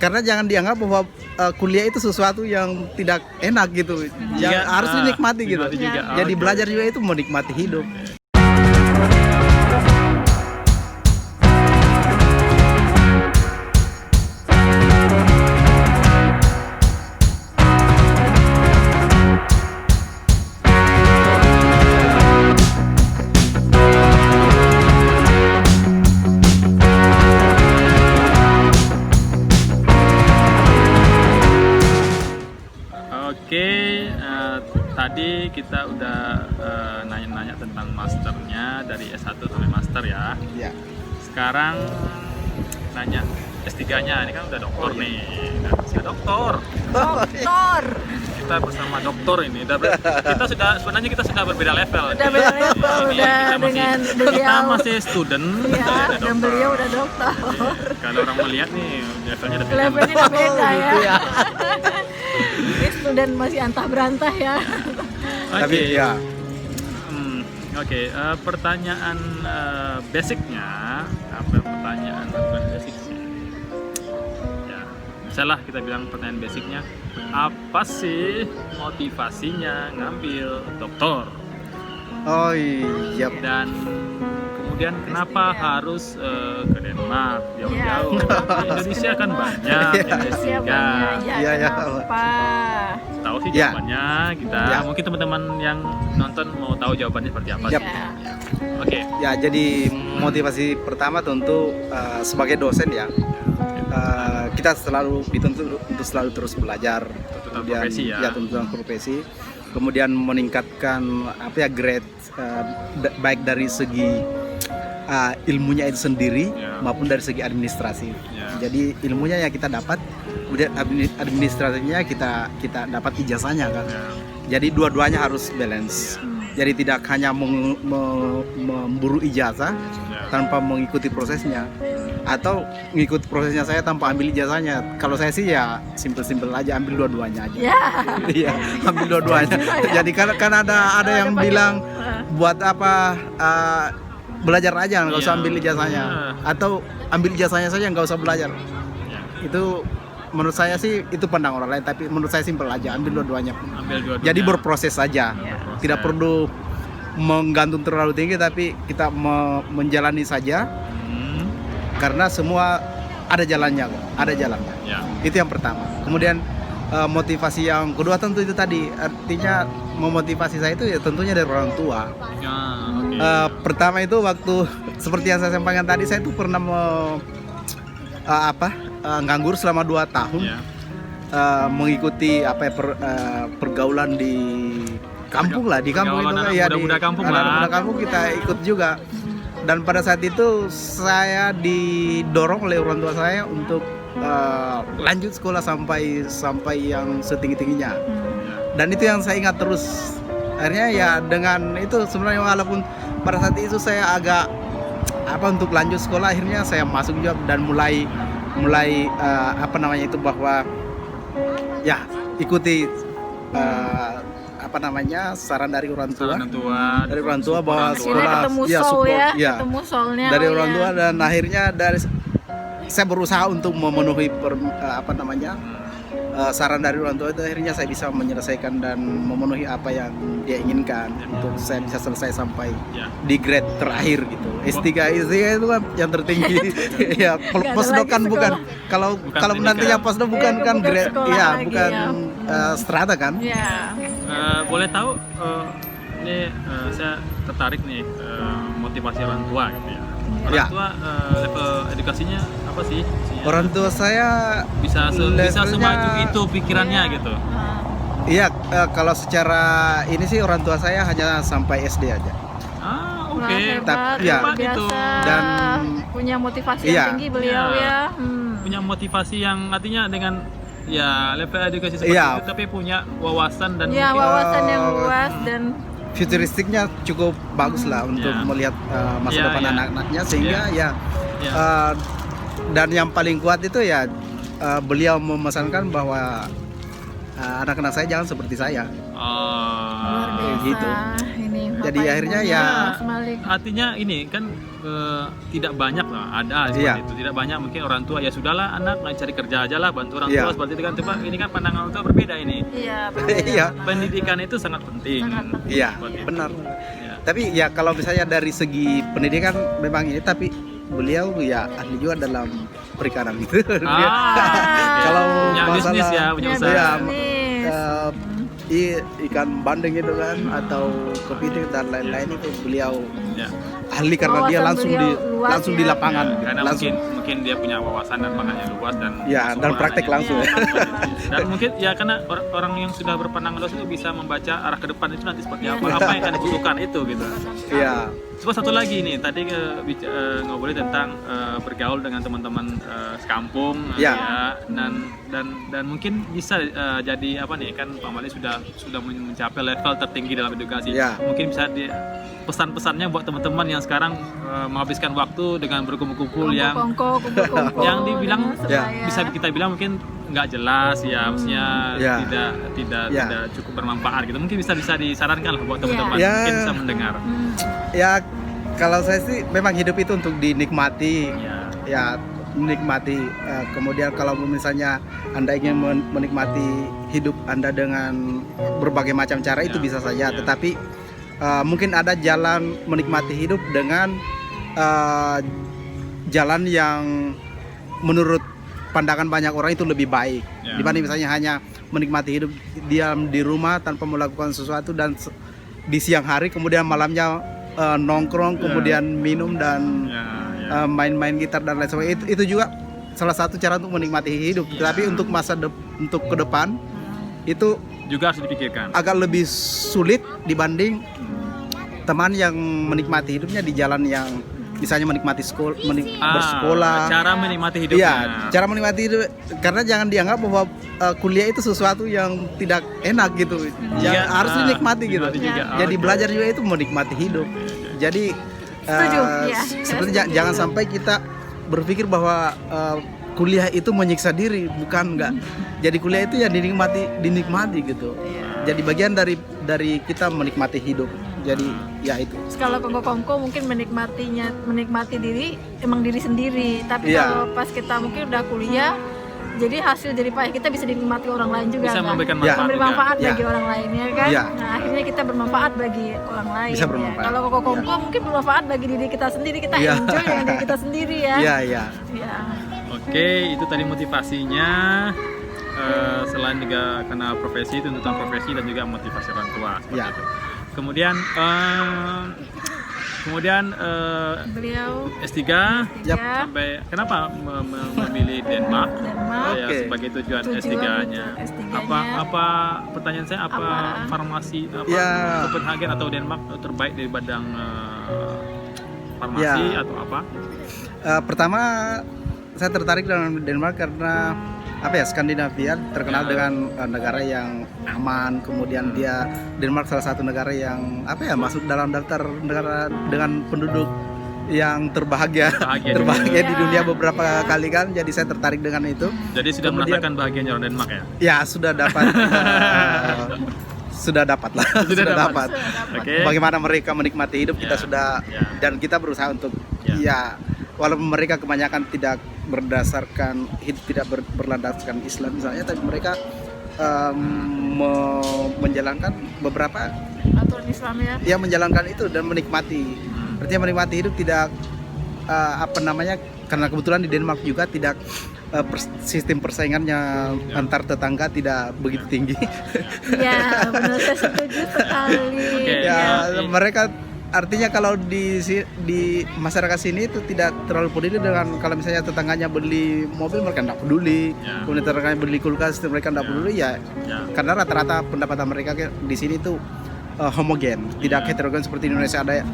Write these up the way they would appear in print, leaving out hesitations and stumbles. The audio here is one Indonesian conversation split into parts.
karena jangan dianggap bahwa kuliah itu sesuatu yang tidak enak gitu. Iya, Harus dinikmati gitu. dinikmati juga. Jadi Oke. belajar juga itu menikmati hidup. Oke, tadi kita udah nanya-nanya tentang masternya dari S1 sampai master ya. Ya. Sekarang nanya S3-nya, ini kan udah doktor nih. Udah doktor. Dokter. Kita bersama doktor ini. Kita sudah sebenarnya kita sudah berbeda level. Udah beda level, Ini udah kita masih, dengan kita beliau. masih student. Iya, udah dan dokter. beliau udah dokter. Kalau orang melihat nih levelnya udah beda. Levelnya udah beda ya. Gitu ya. Ini student masih antah berantah ya. Tapi ya. Oke, pertanyaan basicnya, apa pertanyaan bukan basic sih? Ya, misalnya kita bilang pertanyaan basicnya, apa sih motivasinya ngambil doktor? Oh iya. Dan kemudian kenapa harus ke Denmark jauh-jauh? Iya. Di Indonesia kan banyak yang S3. Siapa? Iya, Ya, iya. kenapa? Tahu sih Ya. jawabannya kita. Ya. Mungkin teman-teman yang nonton mau tahu jawabannya seperti apa Yap. sih? Ya. Oke. Ya, jadi motivasi pertama tentu sebagai dosen ya, kita selalu dituntut untuk selalu terus belajar, Tuntutan profesi ya. tuntutan profesi, kemudian meningkatkan grade baik dari segi ilmunya itu sendiri Ya. maupun dari segi administrasi. Ya. Jadi ilmunya ya kita dapat, kemudian administrasinya kita dapat ijazahnya kan. Ya. Jadi dua-duanya harus balance. Jadi tidak hanya memburu ijazah Ya. tanpa mengikuti prosesnya, atau mengikuti prosesnya saya tanpa ambil ijazahnya. Kalau saya sih ya simple-simple aja, ambil dua-duanya aja. Ya. Iya, ambil dua-duanya. Jadi kan ada yang bilang buat apa belajar aja nggak usah Iya. ambil ijazahnya, atau ambil ijazahnya saja nggak usah belajar. Ya. Itu menurut saya sih itu pandang orang lain, tapi menurut saya simple aja, ambil dua-duanya. Ambil dua-duanya. Jadi berproses saja, Berproses. tidak perlu menggantung terlalu tinggi, tapi kita menjalani saja Hmm. karena semua ada jalannya kok, ada jalannya. Ya. Itu yang pertama. Kemudian motivasi yang kedua tentu itu tadi, artinya memotivasi saya itu ya tentunya dari orang tua. Ya, oke. Pertama itu waktu seperti yang saya sampaikan tadi, saya itu pernah nganggur selama 2 tahun. Ya. Mengikuti pergaulan di kampung lah, di kampung itu Pergaulan kan anak ya, muda-muda kampung lah. anak-anak kampung kita ikut juga. Dan pada saat itu saya didorong oleh orang tua saya untuk lanjut sekolah sampai yang setinggi-tingginya. Dan itu yang saya ingat terus. Akhirnya ya dengan itu sebenarnya walaupun pada saat itu saya agak untuk lanjut sekolah, akhirnya saya masuk juga dan mulai bahwa ya ikuti saran dari orang tua. Saran tua. Dari orang tua bahwa Support Akhirnya sekolah, ketemu ya, soul support, ya, ya. ketemu soulnya. Dari oh orang ya. tua, dan akhirnya saya berusaha untuk memenuhi saran dari orang tua itu. Akhirnya saya bisa menyelesaikan dan memenuhi apa yang dia inginkan untuk saya bisa selesai sampai Ya. di grade terakhir gitu. S3 itu kan yang tertinggi. Ya, Nggak ada postdoc kan lagi bukan. sekolah. Kalau Bukan nantinya pendidikan. postdoc bukan Iya, kan bukan grade, sekolah ya lagi, bukan strata kan. Ya. Boleh tahu ini saya tertarik nih motivasi orang tua gitu ya. Orang Ya. tua level edukasinya apa sih? Orang tua saya bisa levelnya- semaju itu pikirannya gitu. iya, kalau secara ini sih orang tua saya hanya sampai SD aja. Ah, Wah, oke. hebat, Iya. luar biasa. Dan- punya motivasi Iya. yang tinggi beliau Iya. ya. Punya motivasi yang artinya dengan ya level edukasi seperti Iya. itu, tapi punya wawasan dan Ya, mungkin wawasan yang Oh. luas dan Futuristiknya cukup bagus lah untuk Ya. melihat masa Ya, depan ya. anak-anaknya, sehingga Ya. dan yang paling kuat itu ya beliau memesankan bahwa anak-anak saya jangan seperti saya. luar ah, biasa. gitu. Ini Jadi Bapak akhirnya ibunya, ya Mas Malik. Artinya ini kan tidak banyak lah, ada seperti Iya. itu. Tidak banyak mungkin orang tua ya sudahlah anak nggak cari kerja aja lah, bantu orang Iya. tua seperti itu kan. Coba ini kan pandangan orang tua berbeda ini. Iya, berbeda. Iya. Pendidikan itu sangat penting. Sangat penting. Iya, Seperti itu. benar. Ya. Tapi ya kalau misalnya dari segi pendidikan memang ini, tapi beliau ya ahli juga dalam perikanan gitu. Dia- Kalau punya bisnis ya, punya Punya usaha. Iya, bisnis. ikan bandeng itu kan atau kepiting dan lain-lain itu beliau Ya. ahli karena dia Wawasan langsung beliau di luas langsung ya. di lapangan Ya, gitu. karena Langsung mungkin dia punya wawasan dan pandangannya luas dan ya langsung dan praktek mengenanya. langsung. Iya, Dan mungkin ya karena orang yang sudah berpandangan luas itu bisa membaca arah ke depan itu nanti seperti apa yang akan dibutuhkan itu gitu. Iya. Coba satu lagi nih, tadi ngobrolin tentang bergaul dengan teman-teman sekampung, Ya. dan mungkin bisa jadi apa nih, kan Pak Malik sudah mencapai level tertinggi dalam edukasi. Ya. Mungkin bisa pesan-pesannya buat teman-teman yang sekarang menghabiskan waktu dengan berkumpul-kumpul yang Kumpul-kumpul yang dibilang supaya- bisa kita bilang mungkin nggak jelas ya, maksudnya Ya. tidak Ya. tidak cukup bermanfaat gitu. Mungkin bisa disarankan lah buat teman-teman Ya. mungkin bisa mendengar. Ya kalau saya sih memang hidup itu untuk dinikmati. Ya. Ya menikmati. Kemudian kalau misalnya Anda ingin menikmati hidup Anda dengan berbagai macam cara itu Ya. bisa saja. Ya. Tetapi mungkin ada jalan menikmati hidup dengan jalan yang menurut pandangan banyak orang itu lebih baik Ya. dibanding misalnya hanya menikmati hidup diam di rumah tanpa melakukan sesuatu dan di siang hari kemudian malamnya nongkrong Ya. kemudian minum dan Ya. main-main gitar dan lain sebagainya. Itu juga salah satu cara untuk menikmati hidup. Ya. Tapi untuk untuk ke depan itu Juga harus dipikirkan. agak lebih sulit dibanding teman yang menikmati hidupnya di jalan yang misalnya menikmati bersekolah. Cara menikmati hidupnya. Iya, cara menikmati hidup karena jangan dianggap bahwa kuliah itu sesuatu yang tidak enak gitu. Iya, Harus dinikmati gitu. dinikmati juga. Jadi Oke. belajar juga itu menikmati hidup. Jadi Setuju, iya. seperti jangan sampai kita berpikir bahwa kuliah itu menyiksa diri, bukan enggak. Jadi kuliah itu ya dinikmati gitu. Jadi bagian dari kita menikmati hidup. Jadi ya itu. Kalau kongko-kongko mungkin menikmati diri emang diri sendiri, tapi Iya. kalau pas kita mungkin udah kuliah, jadi hasil dari payah kita bisa dinikmati orang lain juga, Bisa kan? memberikan Ya. manfaat memberi juga. manfaat Ya. bagi orang lain ya kan. Ya. Nah akhirnya kita bermanfaat bagi orang lain. Bisa ya. bermanfaat. Kalau kongko-kongko mungkin bermanfaat bagi diri kita sendiri, kita Ya. enjoy dengan diri kita sendiri ya. Iya, iya. Ya. Oke, itu tadi motivasinya. Selain juga karena profesi, tuntutan profesi dan juga motivasi orang tua. Seperti Ya. itu. Kemudian Beliau S3 Yap. ya, sampai kenapa memilih Denmark? Denmark. Ya, Oke. sebagai tujuan Tujuan S3-nya. untuk S3-nya. Apa pertanyaan saya apa Apa? farmasi Ya. Copenhagen atau Denmark terbaik di bidang farmasi Ya. atau apa? Pertama saya tertarik dengan Denmark karena apa ya, Skandinavia terkenal Ya. dengan negara yang aman, kemudian dia Denmark salah satu negara yang apa ya, masuk dalam daftar negara dengan penduduk yang terbahagia Bahagia di dunia beberapa kali kan, jadi saya tertarik dengan itu. Jadi sudah Kemudian- merasakan bahagianya orang Denmark ya? Ya sudah dapat sudah dapat lah, Sudah sudah dapat. dapat. Oke. Bagaimana mereka menikmati hidup kita Ya, sudah ya. dan kita berusaha untuk Ya. ya walaupun mereka kebanyakan tidak berdasarkan hidup tidak berlandaskan Islam misalnya, tapi mereka menjalankan beberapa aturan Islam ya. yang menjalankan itu dan menikmati. Artinya menikmati hidup tidak apa namanya, karena kebetulan di Denmark juga tidak sistem persaingannya antar tetangga tidak begitu tinggi. Ya, benar, saya setuju sekali. Oke. Ya, Ya. mereka artinya kalau di masyarakat sini itu tidak terlalu peduli dengan kalau misalnya tetangganya beli mobil mereka tidak peduli, Ya. kemudian tetangganya beli kulkas mereka tidak Ya. peduli ya, Ya. karena rata-rata pendapatan mereka di sini itu homogen, tidak Ya. heterogen seperti di Indonesia ada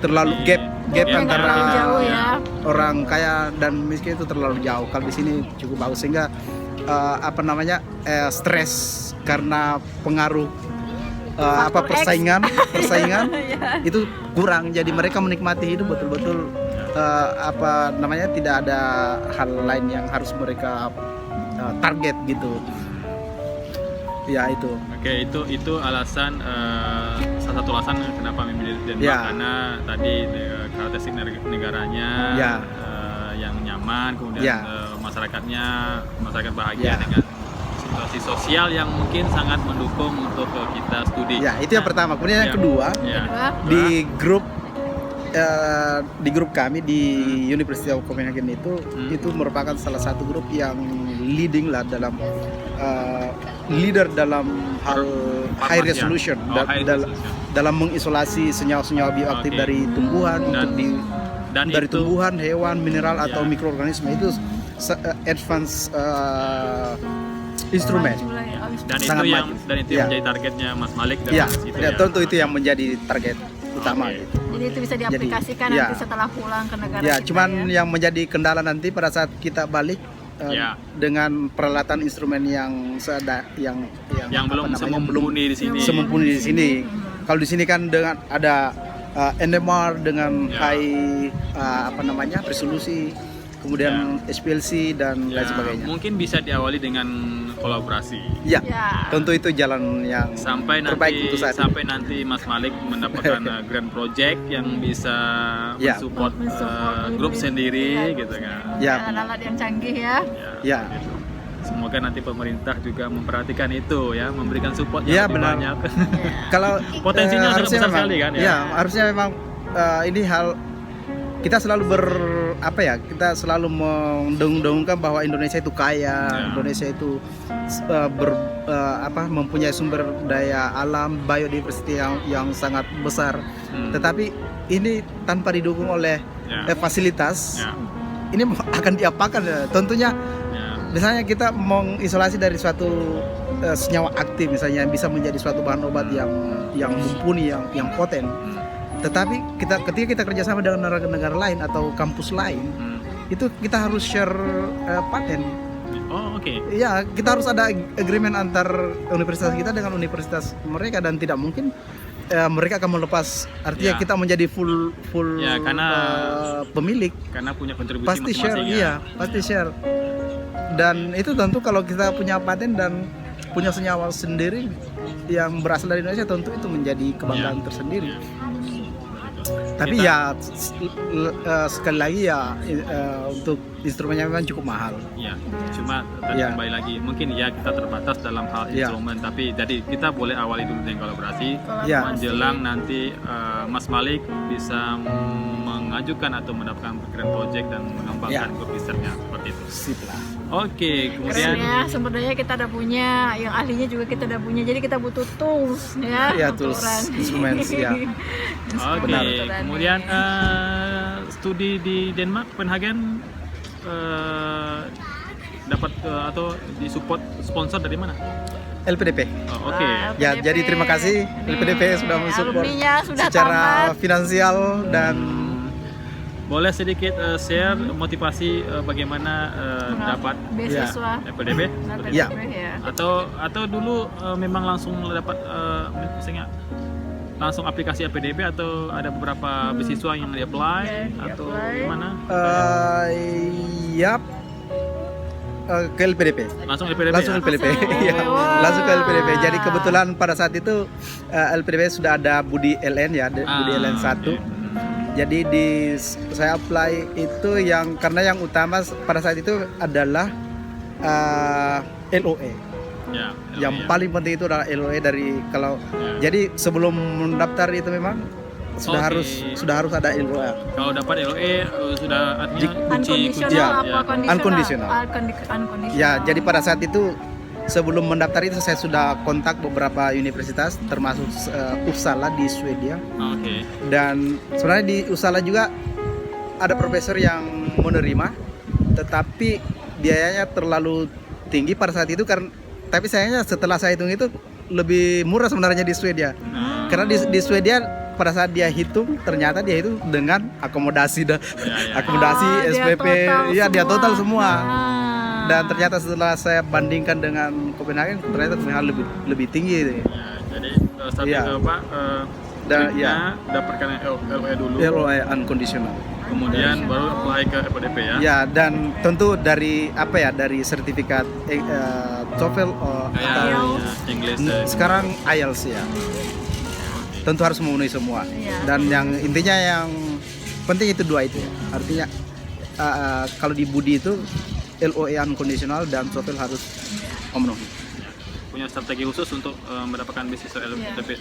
terlalu gap Gap antara terlalu jauh ya. orang kaya dan miskin itu terlalu jauh. Kalau di sini cukup bagus sehingga apa namanya stres karena pengaruh Faktor X. persaingan Ya. itu kurang, jadi mereka menikmati hidup betul-betul apa namanya tidak ada hal lain yang harus mereka target gitu Ya itu. Oke, itu alasan salah satu alasan kenapa memilih Denmark, Ya. karena tadi karakteristik negaranya Ya. yang nyaman, kemudian Ya. masyarakat bahagia Ya. dengan situasi sosial yang mungkin sangat mendukung untuk kita studi. Ya, itu yang pertama. Kemudian yang Ya. kedua, Ya. Kedua, di grup kami di University of Copenhagen itu merupakan salah satu grup yang leading lah dalam leader dalam hal high Farmasi, ya? resolution, Oh, high resolution. dalam mengisolasi senyawa-senyawa bioaktif Oke. dari tumbuhan Dan dari itu- tumbuhan, hewan, mineral atau Ya. mikroorganisme itu advance instrumen. maju lah ya. dan sangat itu yang maju. dan itu Ya. yang menjadi targetnya Mas Malik dan Ya, situ ya, tentu itu yang menjadi target utama. Oke. Gitu. Jadi itu bisa diaplikasikan Jadi, nanti ya. setelah pulang ke negara Ya, kita cuman ya. yang menjadi kendala nanti pada saat kita balik Ya. dengan peralatan instrumen yang yang apa belum namanya, semumpuni di sini. semumpuni di sini. Kalau di sini kan dengan ada NMR dengan Ya. high resolusi, kemudian SPLC dan Ya, lain sebagainya. mungkin bisa diawali dengan kolaborasi. Ya, Ya. tentu itu jalan yang Sampai terbaik untuk saat nanti Mas Malik mendapatkan grand project yang bisa Ya. mensupport Mensupport grup ini. sendiri Ya. gitu kan. Ya. Alat-alat yang canggih ya. Ya. gitu. Semoga nanti pemerintah juga memperhatikan itu ya, memberikan support Ya, yang lebih benar. banyak. kalau Potensinya sangat harusnya besar memang, sekali kan, ya? ya harusnya memang ini hal kita selalu kita selalu mendengung-dengungkan bahwa Indonesia itu kaya, Ya. Indonesia itu mempunyai sumber daya alam, biodiversity yang sangat besar. Tetapi ini tanpa didukung oleh Ya. fasilitas, Ya. ini akan diapakan? Tentunya Ya. misalnya kita mengisolasi dari suatu senyawa aktif misalnya yang bisa menjadi suatu bahan obat yang mumpuni, yang poten. Tetapi ketika kita kerjasama dengan negara-negara lain atau kampus lain, itu kita harus share paten. Oh, oke. Ya, kita harus ada agreement antar universitas kita dengan universitas mereka, dan tidak mungkin mereka akan melepas. Artinya Ya. kita menjadi full Ya, pemilik. Karena punya kontribusi Pasti share, masing-masing iya, pasti share. Dan itu tentu kalau kita punya paten dan punya senyawa sendiri yang berasal dari Indonesia, tentu itu menjadi kebanggaan Ya. tersendiri. Ya. Tapi Kita- sekali lagi untuk instrumennya memang cukup mahal. Ya, cuma tadi Ya. kembali lagi, mungkin ya kita terbatas dalam hal Ya. instrumen, tapi jadi kita boleh awali dulu dengan kolaborasi. Ya. Menjelang nanti Mas Malik bisa mengajukan atau mendapatkan grand project dan mengembangkan Ya. grup risetnya seperti itu. Sip lah. Oke, Keren kemudian ya, sumber daya kita udah punya, yang ahlinya juga kita udah punya. Jadi kita butuh tools ya. Ya, untuk tools, run. instruments, ya. Oke, Benar. kemudian studi di Denmark, Copenhagen dapat atau disupport sponsor dari mana? LPDP. Oh, oke. Wah, Ya, LPDP. jadi terima kasih LPDP sudah mensupport Alumninya sudah secara tamat. finansial dan Boleh sedikit share motivasi bagaimana dapat beasiswa. LPDP? LPDP Ya. ya. Atau dulu memang langsung dapat misalnya langsung aplikasi LPDP atau ada beberapa beasiswa yang di-apply Ya, atau di-apply. gimana? yap ke LPDP. Langsung LPDP. Langsung ya? LPDP. Ya, Wah. langsung ke LPDP. Jadi kebetulan pada saat itu LPDP sudah ada Budi LN ya, Budi LN 1. oke. Jadi saya apply itu karena yang utama pada saat itu adalah LOE. Ya, Yang ya. paling penting itu adalah LOE Ya. Jadi sebelum mendaftar itu memang sudah Oke. harus ada LOE. Kalau dapat LOE sudah artinya Unconditional Ya. apa ya. conditional? Unconditional. Unconditional. Ya, jadi pada saat itu sebelum mendaftar itu saya sudah kontak beberapa universitas termasuk Uppsala di Swedia, Oke. dan sebenarnya di Uppsala juga ada profesor yang menerima, tetapi biayanya terlalu tinggi pada saat itu tapi sayangnya setelah saya hitung itu lebih murah sebenarnya di Swedia. Nah, Karena di Swedia pada saat dia hitung ternyata dia itu dengan akomodasi akomodasi SPP, dia total semua. Dan ternyata setelah saya bandingkan dengan Copenhagen, ternyata Copenhagen lebih tinggi itu. ya, jadi sampai Ya. ke apa? Dan tripnya dapatkan LOE dulu. LOE unconditional. kemudian baru apply ke LPDP ya. Ya, dan tentu dari dari sertifikat TOEFL Kayak atau English. sekarang IELTS ya. Tentu harus memenuhi semua. Iya. Dan yang intinya yang penting itu dua itu ya. Artinya kalau di Budi itu LOE unconditional dan TOEFL harus memenuhi. Punya strategi khusus untuk mendapatkan beasiswa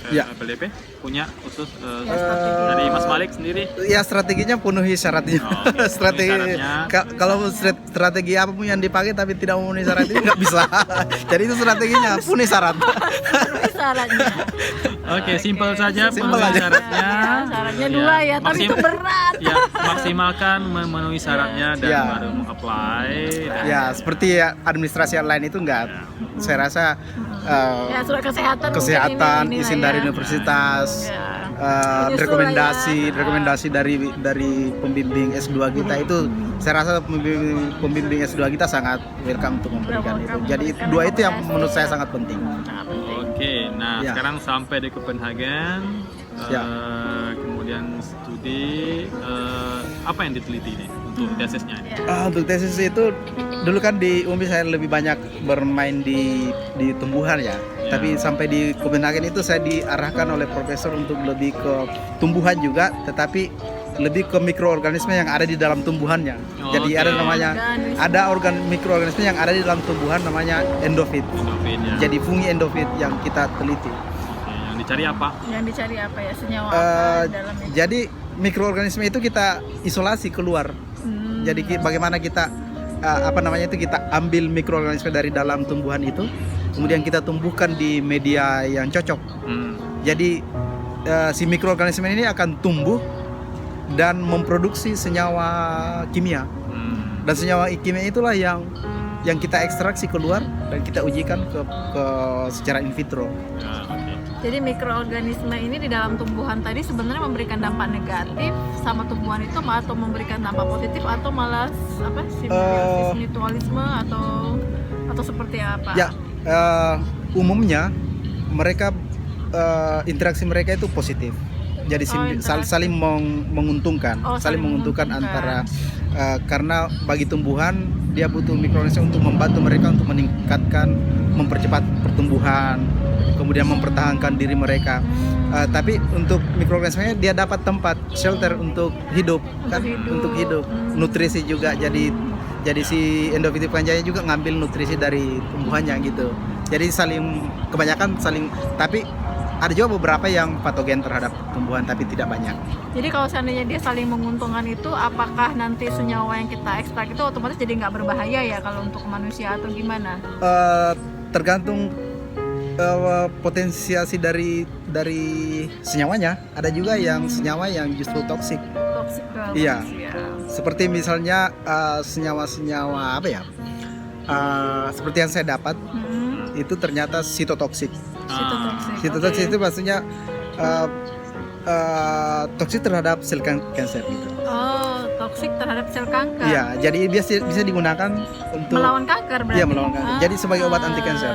Ya. LPDP? Punya khusus strategi. dari Mas Malik sendiri? Ya, strateginya penuhi syaratnya. Oh, oke. Strategi Penuhi syaratnya. kalau strategi apapun yang dipakai tapi tidak memenuhi syarat itu nggak bisa. Jadi itu strateginya penuhi syarat. Penuhi syaratnya. Oke, simpel saja Simpel penuhi aja. syaratnya. Syaratnya dua ya, tapi itu berat. Ya, maksimalkan memenuhi syaratnya dan Ya. baru mau-apply. Dan Ya, seperti administrasi yang lain itu enggak. Saya rasa Ya, surat kesehatan, kesehatan, mungkin ini izin lah dari ya. universitas, Ya. Penyusul lah ya. rekomendasi dari pembimbing S2 kita itu saya rasa pembimbing S2 kita sangat welcome untuk memberikan itu. Welcome Jadi memberikan dua itu yang rekomendasi. menurut saya sangat penting. Sangat penting. Oke, nah Ya. sekarang sampai di Copenhagen, Ya. kemudian studi apa yang diteliti nih untuk tesisnya ini? Ya. Untuk tesis itu dulu kan di UMI saya lebih banyak bermain di tumbuhan ya. Tapi sampai di Copenhagen itu saya diarahkan oleh profesor untuk lebih ke tumbuhan juga, tetapi lebih ke mikroorganisme yang ada di dalam tumbuhannya. Jadi Oke. ada namanya mikroorganisme yang ada di dalam tumbuhan namanya endofit. Endofit ya. Jadi fungi endofit yang kita teliti. Oke, yang dicari apa? Yang dicari apa ya? Senyawa Eh, apa di dalamnya? jadi mikroorganisme itu kita isolasi keluar. Jadi bagaimana kita kita ambil mikroorganisme dari dalam tumbuhan itu, kemudian kita tumbuhkan di media yang cocok. Jadi si mikroorganisme ini akan tumbuh dan memproduksi senyawa kimia. Dan senyawa kimia itulah yang kita ekstraksi keluar dan kita ujikan ke secara in vitro. Ya, oke. Jadi mikroorganisme ini di dalam tumbuhan tadi sebenarnya memberikan dampak negatif sama tumbuhan itu atau memberikan dampak positif atau malah simbiosis mutualisme atau seperti apa? Ya, umumnya mereka interaksi mereka itu positif. Jadi saling menguntungkan, saling menguntungkan. antara karena bagi tumbuhan dia butuh mikroorganisme untuk membantu mereka untuk meningkatkan, mempercepat pertumbuhan, kemudian mempertahankan diri mereka. Tapi untuk mikroorganismenya dia dapat tempat shelter untuk hidup, untuk hidup. Nutrisi juga jadi si endofitik panjanya juga ngambil nutrisi dari tumbuhannya gitu. Jadi kebanyakan saling, tapi ada juga beberapa yang patogen terhadap tumbuhan tapi tidak banyak. Jadi kalau seandainya dia saling menguntungkan itu, apakah nanti senyawa yang kita ekstrak itu otomatis jadi nggak berbahaya ya kalau untuk manusia atau gimana? Tergantung potensiasi dari senyawanya. Ada juga yang senyawa yang justru toksik. Toksik ke Iya. manusia. Seperti misalnya senyawa-senyawa seperti yang saya dapat itu ternyata sitotoksik. Sitotoksik itu maksudnya toksik terhadap sel kanker gitu. Oh, toksik terhadap sel kanker. Iya, jadi bisa digunakan untuk Melawan kanker berarti. Iya, melawan kanker. Jadi sebagai obat anti kanker.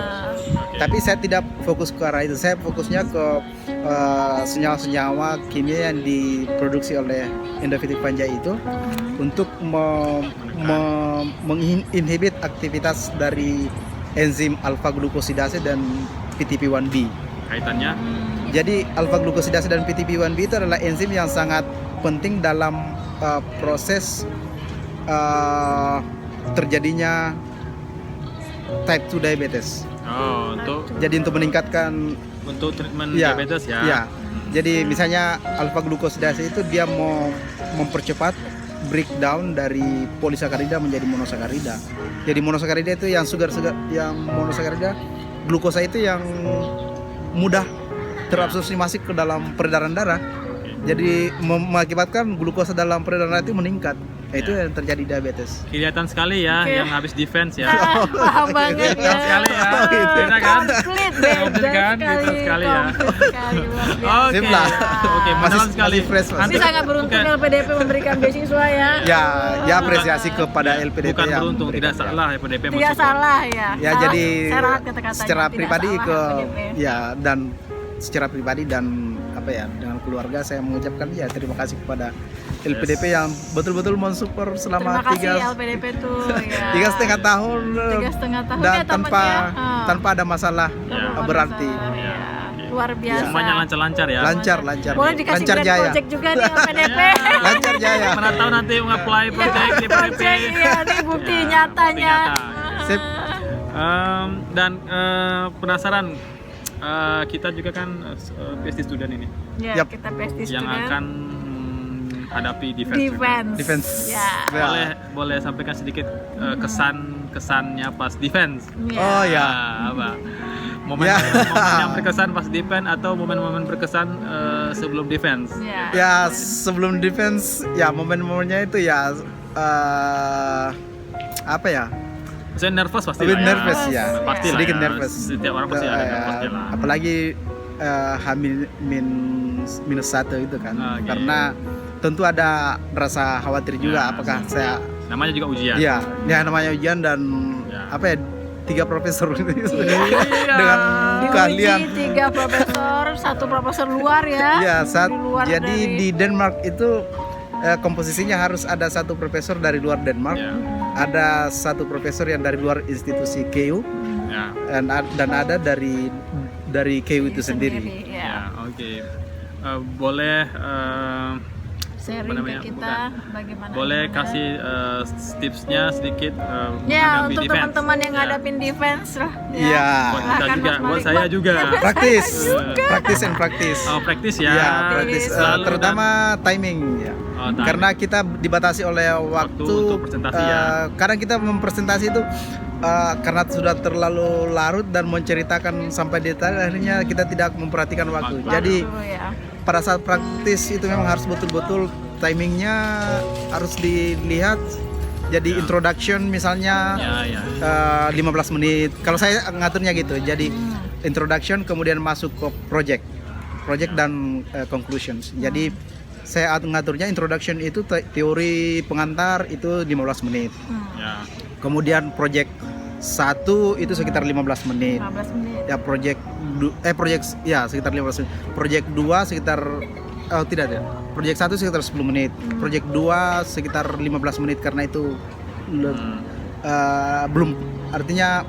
Tapi saya tidak fokus ke arah itu. Saya fokusnya ke senyawa-senyawa kimia yang diproduksi oleh endofitik panja itu untuk menginhibit aktivitas dari enzim alfa glukosidase dan PTP1B. Kaitannya? Jadi alfa glukosidase dan PTP1B itu adalah enzim yang sangat penting dalam proses terjadinya type 2 diabetes. Oh, Jadi untuk meningkatkan treatment diabetes ya. Iya. Jadi misalnya alfa glukosidase itu dia mau mempercepat breakdown dari polisakarida menjadi monosakarida. Jadi monosakarida itu yang yang monosakarida, glukosa itu yang mudah terabsorpsi masuk ke dalam peredaran darah. Jadi mengakibatkan glukosa dalam peredaran darah itu meningkat. Itu yang terjadi diabetes. Kelihatan sekali ya yang habis defense ya. Paham banget ya. Kelihatan sekali ya. Beda kan? Komplit beda Komplit kan? Kelihatan sekali ya. Komplit sekali, luar biasa. Oke. Sip lah. Oke, mendalam sekali. Masih fresh, Mas. Tapi sangat beruntung LPDP memberikan beasiswa ya. Ya apresiasi kepada LPDP Bukan yang beruntung, tidak memberikan. salah LPDP Tidak mensupport. salah ya. Ya Salah, jadi saya ralat kata-katanya, secara tidak pribadi salah LPDP. dan secara pribadi dan dengan keluarga saya mengucapkan terima kasih kepada LPDP yang betul-betul mensupport selama Terima kasih 3 LPDP tuh ya. 3,5 tahun 3,5 tahun dan ya, temannya. tanpa ada masalah Tanpa berarti. masalah, ya. Luar biasa. Semuanya lancar-lancar ya. Lancar. Boleh dikasih Lancar grant jaya. project juga nih LPDP. Lancar jaya. Mana tahu nanti nge-apply project di PDP. Project, iya, ini bukti Ya, nyatanya. bukti nyata. Sip. Dan penasaran, kita juga kan PhD student ini Ya, Yap. kita PhD yang student. akan hadapi defense. Defense. Ya. Boleh sampaikan sedikit kesannya pas defense. Ya. Oh ya. Apa? Momen Ya. yang berkesan pas defense atau momen-momen berkesan sebelum defense. Ya. Ya sebelum defense ya momen-momennya itu ya apa ya? Saya nervous pasti Lebih lah ya. nervous ya. Pasti lah Sedikit ya. nervous. Setiap orang pasti ada nervousnya lah. Apalagi H-1 itu kan. Oke. Karena tentu ada rasa khawatir juga Ya, apakah saya Namanya juga ujian. ya namanya ujian dan Ya. apa ya 3 profesor dengan Diuji keahlian 3 profesor, 1 profesor luar ya. ya saat Di luar jadi dari- di Denmark itu komposisinya harus ada 1 profesor dari luar Denmark, Ya. ada 1 profesor yang dari luar institusi KU Ya. dan ada dari KU itu sendiri. Ya. Ya, oke. Boleh Sharing namanya? ke kita bagaimana. boleh gimana. kasih tipsnya sedikit Ya, menghadapi untuk defense. teman-teman yang Ya. ngadapin defense lah. Iya. Buat kita Silahkan, juga, Mas buat Malik. saya juga. Praktis, praktis and praktis. Oh, praktis ya. Ya, praktis. Selalu Terutama timing ya. Oh, timing. Karena kita dibatasi oleh waktu. untuk presentasi ya. Kadang kita mempresentasi itu karena sudah terlalu larut dan menceritakan sampai detail, akhirnya kita tidak memperhatikan waktu. Waktu. Jadi Waktu, ya. pada saat praktis itu memang harus betul-betul timingnya harus dilihat. Jadi Ya. introduction misalnya Ya, ya. 15 menit. Kalau saya ngaturnya gitu. Jadi introduction kemudian masuk ke project dan conclusions. Jadi saya ngaturnya introduction itu teori pengantar itu 15 menit. Ya. Kemudian project 1 itu sekitar 15 menit. 15 menit. Ya project ya sekitar 15 menit. Project 2 sekitar tidak ada. Project 1 sekitar 10 menit. Project 2 sekitar 15 menit karena itu belum artinya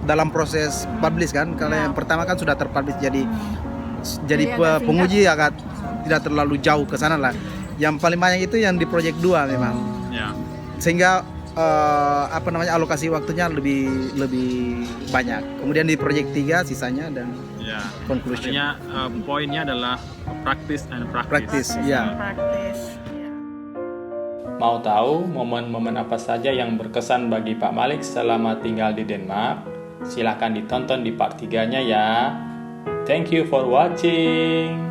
dalam proses publish kan. Kalau Ya. yang pertama kan sudah terpublish jadi Jadi agak penguji agak tidak terlalu jauh ke sana lah. Yang paling banyak itu yang di project 2 memang. Ya. Sehingga alokasi waktunya lebih banyak. Kemudian di project 3 sisanya dan Ya. conclusion. Artinya poinnya adalah practice and practice. Praktis, ya. Praktis. Ya. Mau tahu momen-momen apa saja yang berkesan bagi Pak Malik selama tinggal di Denmark? Silahkan ditonton di part 3-nya ya. Thank you for watching.